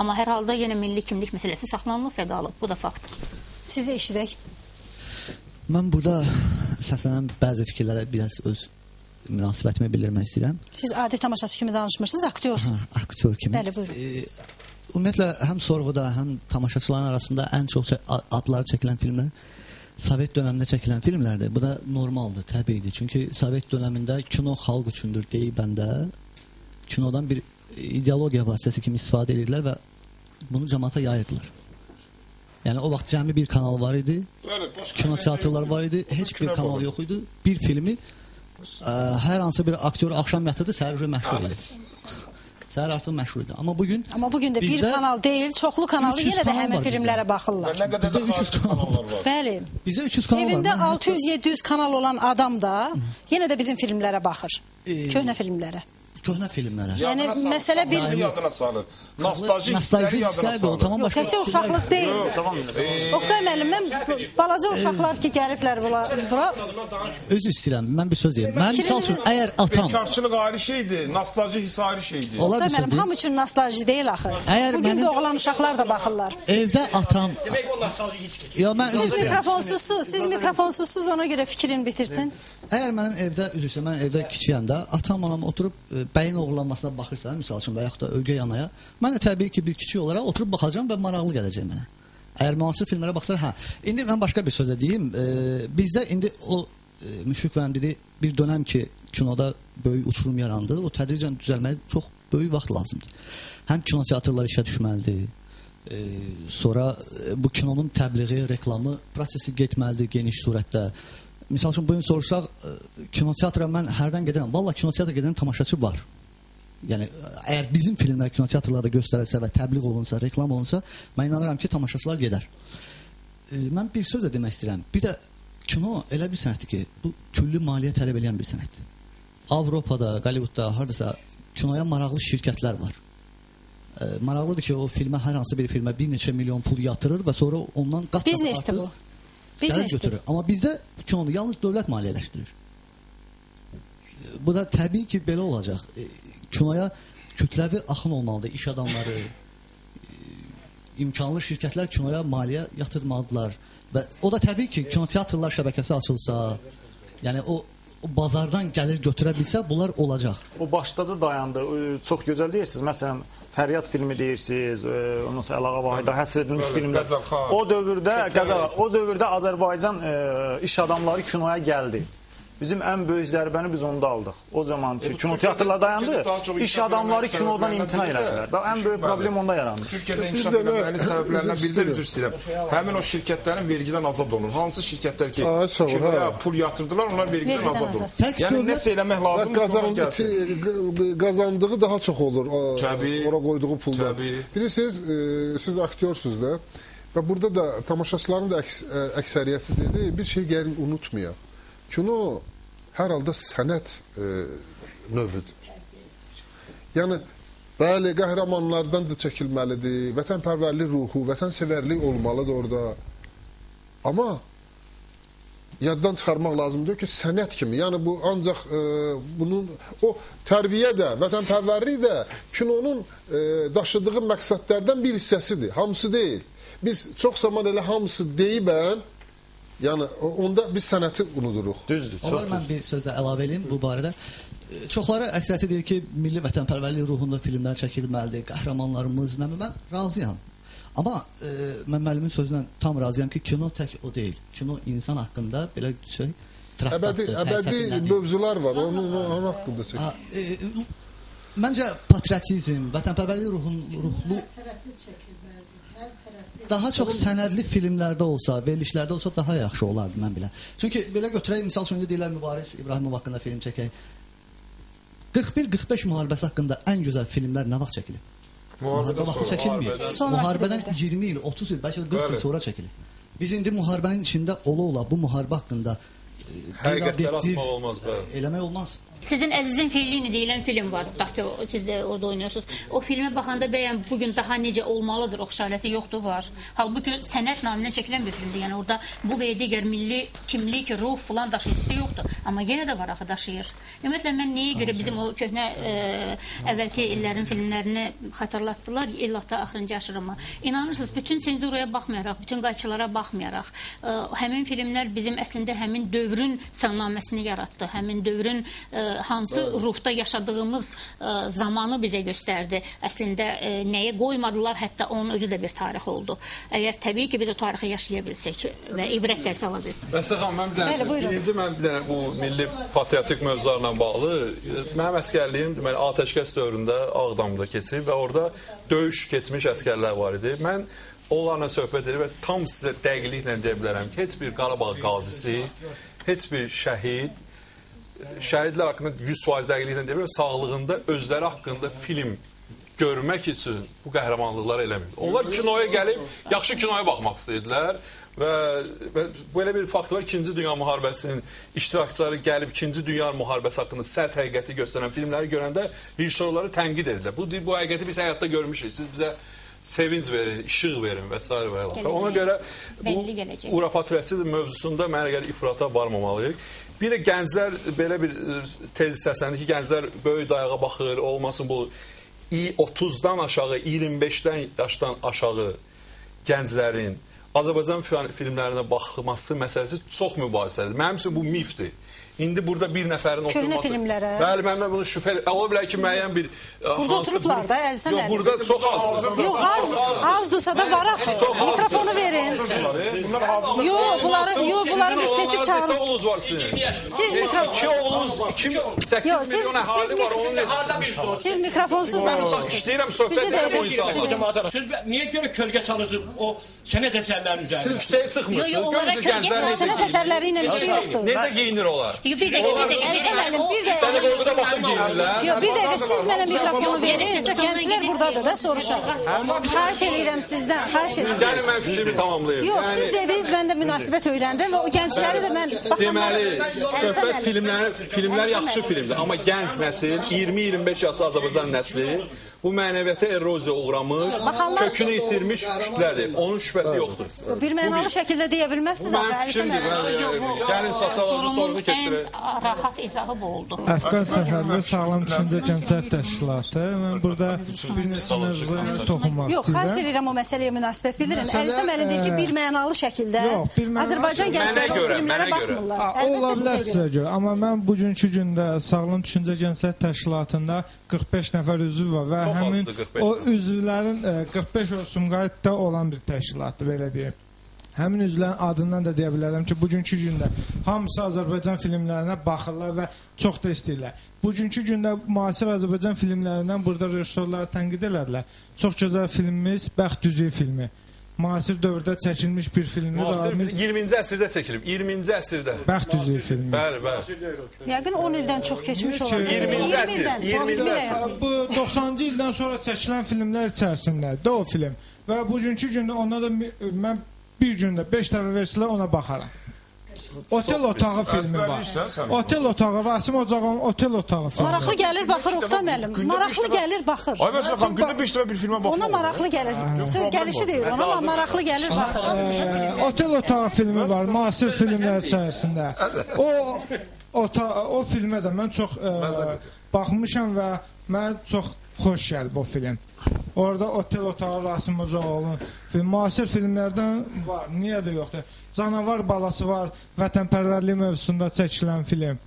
Amma hər halda yenə milli kimlik məsələsi saxlanılıb və qalıb. Bu da fakt. Sizi eşidək. Mən burada səslənən bəzi fikirlərə biraz öz münasibətimi bildirmək istəyirəm. Siz adi tamaşaçı kimi danışmışsınız, aktyorsunuz. Aktyor kimi. Bəli, buyurun. Ümumiyyətlə, həm sorğuda, həm tamaşaçıların arasında ən çox adları çəkilən filmlər Sovet dönəmində çəkilən filmlərdir. Bu da normaldır, təbiidir. Çünki Sovet dönəmində kino xalq üçündür deyib bəndə. Kinodan bir ideologiya vasitəsi kimi istifadə edirlər və bunu cəmaata yayırdılar. Yəni o vaxt cəmi bir kanal var idi, kino teatrlar var idi, heç bir kanal yox idi. Bir filmi hər hansı bir aktyor axşam yatırdı, səhər məşhur idi. Səhər artıq məşhur idi. Amma bugün də bir kanal deyil, çoxlu kanalda yenə də həmin filmlərə baxırlar. Bizdə 300 kanal var. Bəli. Bizdə 300 kanal var. Evində 600-700 kanal olan adam da yenə də bizim filmlərə baxır. Köhnə filmlərə. Köhnə filmlərə. Yəni məsələ bir yadına salır. Nostalji hissləri yadına salır. Təkcə uşaqlıq deyil. Oktay müəllim, mən balaca uşaqlar ki, gəliblər bura. Özür istəyirəm, mən bir söz deyim. Mən misal üçün, əgər atam... Bekarçılıq ayrı şeydir, nostalji hissi ayrı şeydir. Oktay müəllim, hamı üçün nostalji deyil axı. Bugün doğulan uşaqlar da baxırlar. Evdə atam... Siz mikrofonsuzsuz ona görə fikrini bitirsin. Əgər mənim evdə, üzrsə, mən evdə kiçiyəm də, atam anam oturub bəyin oğurlanmasına baxırsa, misal üçün, və yaxud da ögey anaya, mən də təbii ki, bir kiçik olaraq oturub baxacağım və maraqlı gələcək mənə. Əgər müasir filmlərə baxsar, İndi mən başqa bir sözə deyim. Bizdə indi o Müşfiq müəllim dedi, bir dönəm ki, kinoda böyük uçurum yarandı, o tədricən düzəlməyə çox böyük vaxt lazımdır. Həm kino teatrları işə düşməlidir, sonra bu kinonun təbliği, reklamı prosesi getməlidir geniş surətdə. Misal üçün, bugün soruşaq, kinoteatra mən hərdən gedirəm. Valla kinoteatra gedən tamaşaçı var. Yəni, əgər bizim filmlər kinoteatrlarda göstərilsə və təbliğ olunsa, reklam olunsa, mən inanıram ki, tamaşaçılar gedər. Mən bir söz də demək istəyirəm. Bir də kino elə bir sənətdir ki, bu küllü maliyyə tələb edən bir sənətdir. Avropada, Hollywoodda, haradasa kinoya maraqlı şirkətlər var. Maraqlıdır ki, o filmə, hər hansı bir filmə bir neçə milyon pul yatırır və sonra ondan qat-qat artıq gəlir götürür. Amma bizdə kinonu yalnız dövlət maliyyələşdirir. Bu da təbii ki, belə olacaq. Kinoya kütləvi axın olmalıdır. İş adamları, imkanlı şirkətlər kinoya maliyyə yatırmalıdırlar. Və o da təbii ki, kinoteatrlar şəbəkəsi açılsa, yəni o bazardan gəlir götürə bilsə, bunlar olacaq. O başda da dayandı. Çox gözəl deyirsiniz. Məsələn, Fəryad filmi deyirsiniz, ondan sonra Əlağa Vahida həsr edilmiş filmlər. O dövrdə Azərbaycan iş adamları kinoya gəldi. Bizim ən böyük zərbəni biz onda aldıq. O zaman ki, kinoteatrlar dayandı, iş adamları kinodan imtina elədilər. Ən böyük problem onda yarandı. Türkiyədə inkişaf eləmənin səbəblərindən biri də üzr istəyirəm. Həmin o şirkətlərin vergidən azad olunur. Hansı şirkətlər ki, kinoya pul yatırdılar, onlar vergidən azad olunur. Yəni, nəsə eləmək lazımdır. Qazandığı daha çox olur, ora qoyduğu pulda. Bilirsiniz, siz aktyorsunuz da və burada da tamaşaçıların da əksəriyyəti dedi, bir şey gəlin unutmayaq. Kino hər halda sənət növüdür. Yəni, bəli, qəhrəmanlardan da çəkilməlidir, vətənpərvərlik ruhu, vətənsevərlik olmalıdır orada. Amma yaddan çıxarmaq lazımdır ki, sənət kimi, yəni bu ancaq bunun, o tərbiyə də, vətənpərvərlik də kinonun daşıdığı məqsədlərdən bir hissəsidir, hamısı deyil. Biz çox zaman elə hamısı deyibən, yəni, onda biz sənəti unuduruq. Düzdür. Onlar mən bir sözlə əlavə edeyim bu barədə. Çoxları əksəriyyəti deyir ki, milli vətənpərvərlik ruhunda filmlər çəkilməlidir, qəhrəmanlarımız, mən razıyam. Amma mən müəllimin sözündən tam razıyam ki, kino tək o deyil. Kino insan haqqında belə şey, traktatdır, əbədi mövzular var, onun haqqında çəkil. Məncə patriotizm, vətənpərvərlik ruhlu daha çox sənədli filmlərdə olsa, verilişlərdə olsa daha yaxşı olardı mən bilən. Çünki belə götürək, misal üçün deyirlər Mübariz İbrahimov haqqında film çəkək. 41-45 müharibəsi haqqında ən gözəl filmlər nə vaxt çəkilir? Müharibə vaxtı çəkilmir. Müharibədən 20 il, 30 il, bəlkə 40 il sonra çəkilir. Biz indi müharibənin içində ola-ola bu müharibə haqqında həqiqətlər asmaq olmaz. Eləmək olmaz. Sizin Əzizin Fellini deyilən film var. Tutaq ki, siz də orada oynuyorsunuz. O filmə baxanda bəyən bugün daha necə olmalıdır, oxşarəsi yoxdur, var. Halbuki sənət naminə çəkilən bir filmdir. Yəni orada bu və digər milli kimlik, ruh falan daşıyıcısı yoxdur. Amma yenə də var axı daşıyır. Ümumiyyətlə mən nəyə görə bizim o köhnə əvvəlki illərin filmlərini xatırlatdılar, illatda axırıncı aşırımı. İnanırsınız, bütün senzuraya baxmayaraq, bütün qayçılara baxmayaraq, həmin filmlər bizim əslində həmin dövrün sənnaməsini yaratdı. Həmin dövrün hansı ruhda yaşadığımız zamanı bizə göstərdi. Əslində nəyə qoymadılar, hətta onun özü də bir tarix oldu. Əgər təbii ki, biz o tarixi yaşaya bilsək və ibrət dərsi ala bilsək. Məsələn, xanım, mən bir dənə bu milli patriotik mövzularla bağlı, mənim əskərliyim deməli, atəşkəs dövründə Ağdamda keçib və orada döyüş keçmiş əskərlər var idi. Mən onlarla söhbət edir və tam sizə dəqiqliklə deyə bilərəm ki, heç bir Qarabağ qazisi, heç bir şəhidlər haqqında 100% dəqiqliklə deyə bilərəm, sağlığında özləri haqqında film görmək üçün bu qəhrəmanlıqları eləmir. Onlar kinoya gəlib, yaxşı kinoya baxmaq istəyirdilər və belə bir fakt var, 2-ci Dünya Müharibəsinin iştirakçıları gəlib 2-ci Dünya Müharibəsi haqqında sərt həqiqəti göstərən filmləri görəndə rejissorları tənqid edirlər. Bu həqiqəti biz həyatda görmüşük, siz bizə sevinç verin, işıq verin və s. və ilə. Ona görə bu urapatriyatsiya mövzusunda mənə gəlir ifrata varmamalıyıq. Bir də gənclər belə bir tez səsləndir ki, gənclər böyük dayağa baxır, olmasın bu 30-dan aşağı, 25-dən yaşdan aşağı gənclərin Azərbaycan filmlərinə baxması məsələsi çox mübahisəlidir. Mənim üçün bu mifdir. İndi burada bir nəfərin oturması... Köhnə filmlərə. Bəli, mən bunu şübhə... Ola bilər ki, müəyyən bir... Burada oturublar da, Əlsən Yox, burada çox az. Yox, azdırsa da var axı. Mikrofonu verin. Yox, bunları biz seçib çağırın. Neçə oğlunuz var sizin? Siz mikrofon... 2 oğlunuz, 8 milyon əhali var. Siz mikrofonsuz danışırsınız. İşləyirəm, söhbət edirəm o insanlar. Niyə görə kölgə çalırsınız o sənət əsərlərinin üzərində? Siz küçəyə çıxmırsınız. Görürsünüz gənclər necə sənət əsərləri ilə bir şey yoxdur. Necə geyinir onlar? Dəqiqə baxıb geyinirlər. Yox, bir dəqiqə siz mənə mikrofonu verin. Gənclər buradadır da, soruşaq. Xahiş edirəm sizdən, xahiş edirəm. Gəlin mən fikrimi tamamlayım. Yox, siz dediniz, mən də münasibət öyrəndim və o gəncləri də mən... Deməli, söhbət filmlər yaxşı filmdir. Amma gənc nəsil, 20-25 yaşlı Azərbaycan nəsli bu mənəviyyata eroziya uğramış, kökünü itirmiş kütlədir. Onun şübhəsi yoxdur. Bir mənalı şəkildə deyə bilməzsiniz. Bu mənim fikrimdir. Gəlin sosioloji sorğu keçirək. Ən rahat izahı bu oldu. Əfqan Səfərli Sağlam Düşüncə Gənclər Təşkilatı. Mən burada bir neçə mövzuya toxunmaq istəyirəm. Yox, xahiş edirəm o məsələyə münasibət bildirin. Əlisə müəllim deyir ki, bir mənalı şəkildə Azərbaycan gəncləri o filmlərə baxmırlar. Ola bilər sizə görə. Amma mən bugünkü gündə Sağlam Düşüncə Gənclər Təşkilatında 45 nəfər üzvü var və həmin o üzvlərin 45 o Sumqayıtda olan bir təşkilatdır, belə deyim. Həmin üzvlərin adından da deyə bilərəm ki, bugünkü gündə hamısı Azərbaycan filmlərinə baxırlar və çox da istəyirlər. Bugünkü gündə müasir Azərbaycan filmlərindən burada rejissorları tənqid elədilər. Çox gözəl filmimiz Bəxt Düzüyü filmi. Müasir dövrdə çəkilmiş bir filmdir. 20-ci əsrdə çəkilib. 20-ci əsrdə. Bəxt Düzüyü filmi. Bəli, bəli. Yəqin 10 ildən çox keçmiş olar. 20-ci əsr. Bu 90-cı ildən sonra çəkilən filmlər içərisindədir o film. Və bugünkü gündə ona da mən bir gündə 5 dəfə versələr ona baxaram. Otel otağı filmi var. Otel otağı, Rasim Ocağın otel otağı filmi. Maraqlı gəlir, baxır Oqtay müəllim. Maraqlı gəlir, baxır. Ay məsələn, xanım, gündə 5 dəfə bir filmə baxmaq. Ona maraqlı gəlir. Söz gəlişi deyir, ona maraqlı gəlir, baxır. Otel otağı filmi var, müasir filmlər içərisində. O filmə də mən çox baxmışam və mənə çox xoş gəlib o film. Orada Otel otağı, Rasim Ocağoğlu'nun müasir filmlərdən var, niyə də yoxdur. Canavar balası var, vətənpərvərlik mövzusunda çəkilən film.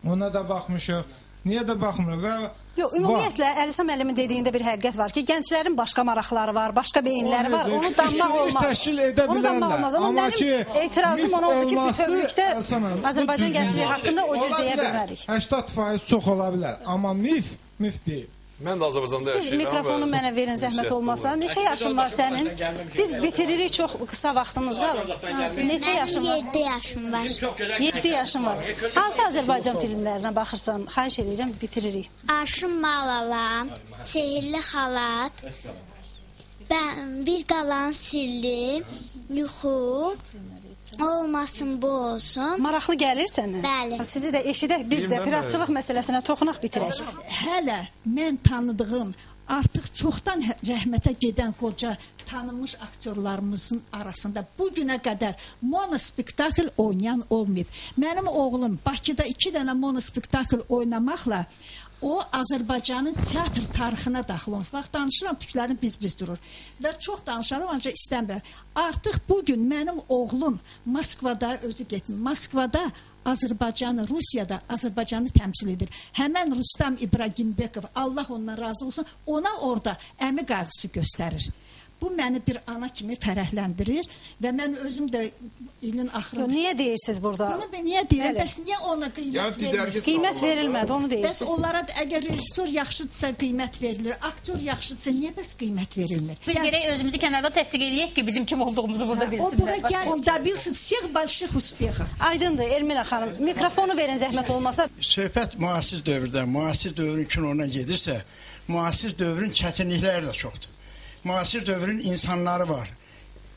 Ona da baxmışıq. Niyə də baxmırıq? Yox, ümumiyyətlə Əlisə müəllimin dediyində bir həqiqət var ki, gənclərin başqa maraqları var, başqa beyinləri var. Onu danmaq olmaz. Təşkil edə bilərlər. Amma mənim etirazım ona oldu ki, bütövlükdə Azərbaycan gəncliyi haqqında o cür deyə bilmərik. 80% çox ola bilər. Amma mif deyil. Mən də Azərbaycanda yaşayıram. Siz mikrofonu mənə verin, zəhmət olmasa. Neçə yaşın var sənin? Biz bitiririk, çox qısa vaxtımız qalır. Neçə yaşın var? 7 yaşım var. 7 yaşın var. Hansı Azərbaycan filmlərinə baxırsan? Xahiş edirəm, bitiririk. Arşın Malala, Sehirli Xalat, Bir Qalan Sirli, Yuxu, olmasın, bu olsun. Maraqlı gəlir sənə? Bəli. Sizi də eşidək, bir də piratçılıq məsələsinə toxunaq bitirək. Hələ mən tanıdığım, artıq çoxdan rəhmətə gedən qoca tanınmış aktyorlarımızın arasında bu günə qədər monospektakl oynayan olmayıb. Mənim oğlum Bakıda 2 dənə monospektakl oynamaqla o Azərbaycanın teatr tarixinə daxil olmuş. Bax, danışıram, tüklərim biz durur. Və çox danışarım, ancaq istəmirəm. Artıq bugün mənim oğlum Moskvada özü getmir. Moskvada Azərbaycanı, Rusiyada Azərbaycanı təmsil edir. Həmən Rustam İbragimbekov, Allah ondan razı olsun, ona orada əmi qayğısı göstərir. Bu məni bir ana kimi fərəhləndirir və mən özüm də ilin axırında... Niyə deyirsiniz burada? Bunu ben niyə deyirəm? Bəs niyə ona qiymət verilmir? Qiymət verilmədi, onu deyirsiniz. Bəs onlara əgər rejissor yaxşıdırsa qiymət verilir, aktyor yaxşıdırsa niyə bəs qiymət verilmir? Biz gərək özümüzü kənarda təsdiq edək ki, bizim kim olduğumuzu burada bilsinlər. O bura gəl, on добился всех больших успехов. Aydındır, Ermina xanım. Mikrofonu verin zəhmət olmasa. Söhbət müasir dövrdən, müasir dövrün kinona gedirsə, müasir dövrün çətinlikləri də çoxdur. Müasir dövrün insanları var.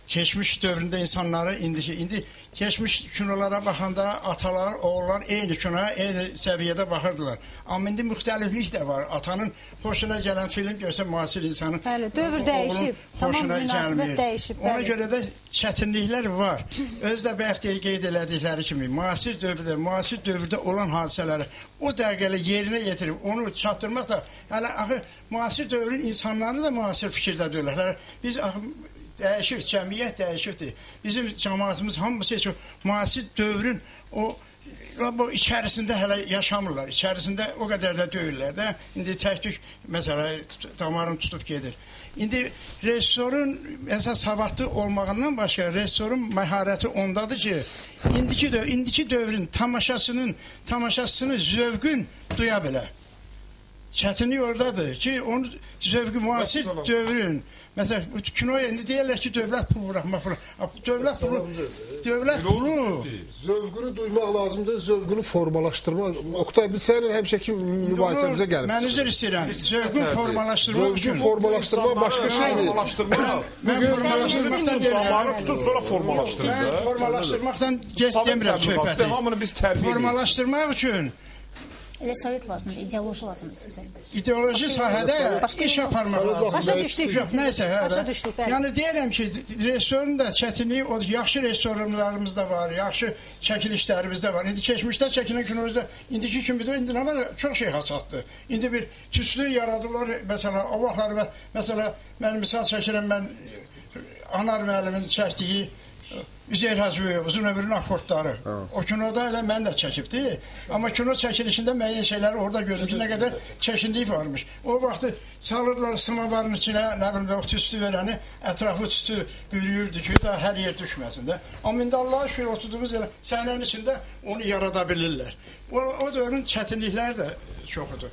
Geçmiş dövründə insanları indi geçmiş kinolara baxanda atalar, oğullar eyni kinoya, eyni səviyyədə baxırdılar. Amma indi müxtəliflik də var. Atanın xoşuna gələn film görsə müasir insanın dövr dəyişib. Tamam, münasibət dəyişib. Ona görə də çətinliklər var. Özdə bəyək qeyd elədikləri kimi müasir dövrdə olan hadisələri o dəqiqələ yerinə yetirib onu çatdırmaq da, yəni axı müasir dövrün insanları da müasir fikirdə deyirlər. Biz dəyişir, cəmiyyət dəyişirdir. Bizim cəmaatımız hamısı heç o müasir dövrün o içərisində hələ yaşamırlar. İçərisində o qədər də deyirlər də. İndi tək-tük məsələ damarını tutub gedir. İndi rejissorun əsas savadlı olmağından başqa rejissorun məharəti ondadır ki, indiki dövrün tamaşasını zövqün duya bilər. Çətinlik oradadır ki, onu zövqü müasir dövrün mesela kinoya indi deyirlər ki, dövlət pulu bırakmaq falan. Dövlət pulu. Zövqünü duymaq lazımdır, zövqünü formalaşdırmaq. Oktay, biz sənin həmişəki mübahisəmizə gəlib. Mən üzr istəyirəm. Zövqün formalaşdırmaq üçün. Zövqün formalaşdırmaq başqa şeydir. Mən formalaşdırmaqdan deyirəm. Tutun sonra formalaşdırın. Mən formalaşdırmaqdan demirəm söhbəti. Hamını biz tərbiyə formalaşdırmaq üçün elə sovet lazımdır, ideoloji lazımdır sizə. İdeoloji sahədə iş aparmaq lazımdır. Başa düşdük biz. Nəysə, başa düşdük. Yəni deyirəm ki, rejissorun da çətinliyi o yaxşı rejissorlarımız da var, yaxşı çəkilişlərimiz də var. İndi keçmişdə çəkilən kinomuzda indiki kimidir, indi nə var? Çox şey hasatdır. İndi bir tüslü yaradılar, məsələn, o vaxtlar və məsələn, mən misal çəkirəm, mən Anar müəllimin çəkdiyi Üzeyir Hacıyev, uzun ömrün akordları. O kinoda elə mən də çəkibdi. Amma kino çəkilişində müəyyən şeyləri orada gözümüzə nə qədər çəkinlik varmış. O vaxtı salırlar samavarın içinə, nə bilim, o tüstü verəni, ətrafı tüstü bürüyürdü ki, da hər yer düşməsin də. Amma indi Allah'a şükür oturduğumuz yerə səhnənin içində onu yarada bilirlər. O dövrün çətinlikləri də çoxudur.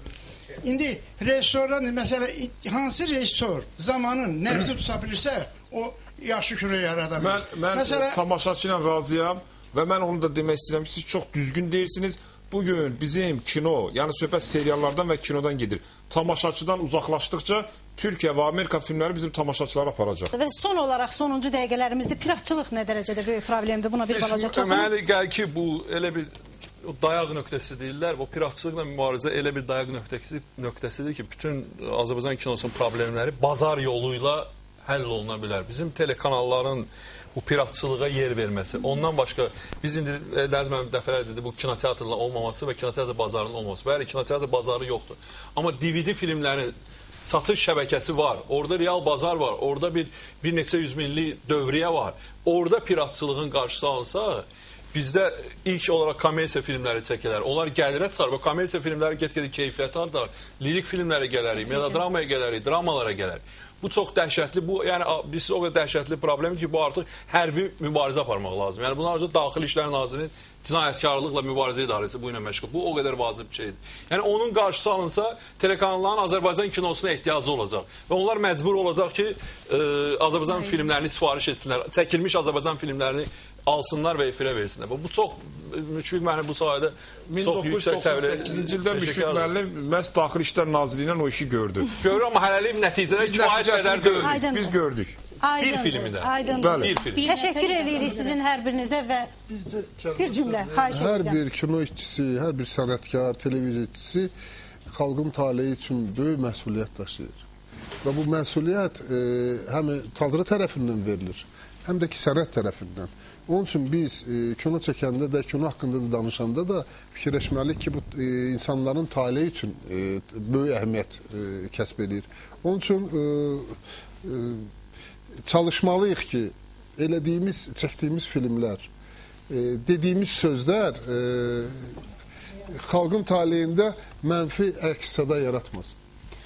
İndi rejissorlar, məsələ, hansı rejissor zamanın nəfsi tuta bilirsə, o yaxşı kino yarada bilir. Mən tamaşaçı ilə razıyam və mən onu da demək istəyirəm ki, siz çox düzgün deyirsiniz. Bugün bizim kino, yəni söhbət seriallardan və kinodan gedir. Tamaşaçıdan uzaqlaşdıqca Türkiyə və Amerika filmləri bizim tamaşaçıları aparacaq. Və son olaraq sonuncu dəqiqələrimizdə piratçılıq nə dərəcədə böyük problemdir? Buna bir balaca toxunun. Mənə gəlir ki, bu elə bir dayaq nöqtəsi deyirlər. O piratçılıqla mübarizə elə bir dayaq nöqtəsidir ki, bütün Azərbaycan kinosunun problemləri bazar yolu ilə həll oluna bilər. Bizim telekanalların bu piratçılığa yer verməsi. Ondan başqa biz indi Dəzmən dəfələr dedi, bu kinoteatrla olmaması və kinoteatr bazarının olmaması. Bəli, kinoteatr bazarı yoxdur. Amma DVD filmlərin satış şəbəkəsi var. Orada real bazar var. Orada bir neçə yüz minlik dövriyə var. Orada piratçılığın qarşısı alınsa, bizdə ilk olaraq kommersiya filmləri çəkilər. Onlar gəlirə çıxar və kommersiya filmləri get-gedə keyfiyyəti artar. Lirik filmlərə gələrik, melodramaya gələrik, dramalara gələrik. Bu çox dəhşətli, yəni biz o qədər dəhşətli problem ki, bu artıq hərbi mübarizə aparmaq lazım. Yəni bunlar artıq Daxili İşlər Nazirinin cinayətkarlıqla mübarizə idarəsi bu ilə məşğul. Bu o qədər vacib bir şeydir. Yəni onun qarşısı alınsa, telekanalların Azərbaycan kinosuna ehtiyacı olacaq. Və onlar məcbur olacaq ki, Azərbaycan filmlərini sifariş etsinlər. Çəkilmiş Azərbaycan filmlərini alsınlar və efirə versinlər. Bu çox Müşfiq müəllim bu sahədə çox yüksək səviyyədə. 1998-ci ildə Müşfiq müəllim məhz Daxili İşlər Nazirliyi ilə o işi gördü. Görür, amma hələlik nəticələr kifayət qədər deyil. Biz gördük. Bir filmi də. Aydındır. Bir film. Təşəkkür edirik sizin hər birinizə və bir cümlə xahiş edirəm. Hər bir kino işçisi, hər bir sənətkar, televiziya işçisi xalqın taleyi üçün böyük məsuliyyət daşıyır. Və bu məsuliyyət həm Tanrı tərəfindən verilir, həm də ki sənət tərəfindən. Onun üçün biz kino çəkəndə də, kino haqqında da danışanda da fikirləşməliyik ki, bu insanların taleyi üçün böyük əhəmiyyət kəsb edir. Onun üçün çalışmalıyıq ki, elədiyimiz, çəkdiyimiz filmlər, dediyimiz sözlər xalqın taleyində mənfi əks-səda yaratmasın.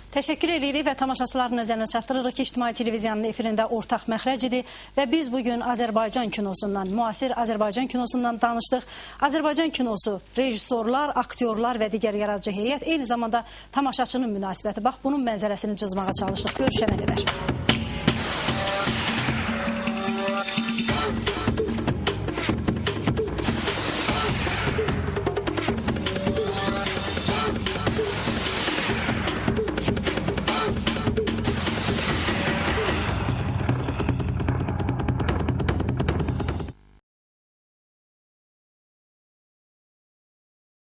Təşəkkür edirik və tamaşaçıların nəzərinə çatdırırıq ki, İctimai Televiziyanın efirində ortaq məxrəc idi və biz bugün Azərbaycan kinosundan, müasir Azərbaycan kinosundan danışdıq. Azərbaycan kinosu, rejissorlar, aktyorlar və digər yaradıcı heyət, eyni zamanda tamaşaçının münasibəti. Bax, bunun mənzərəsini cızmağa çalışdıq. Görüşənə qədər.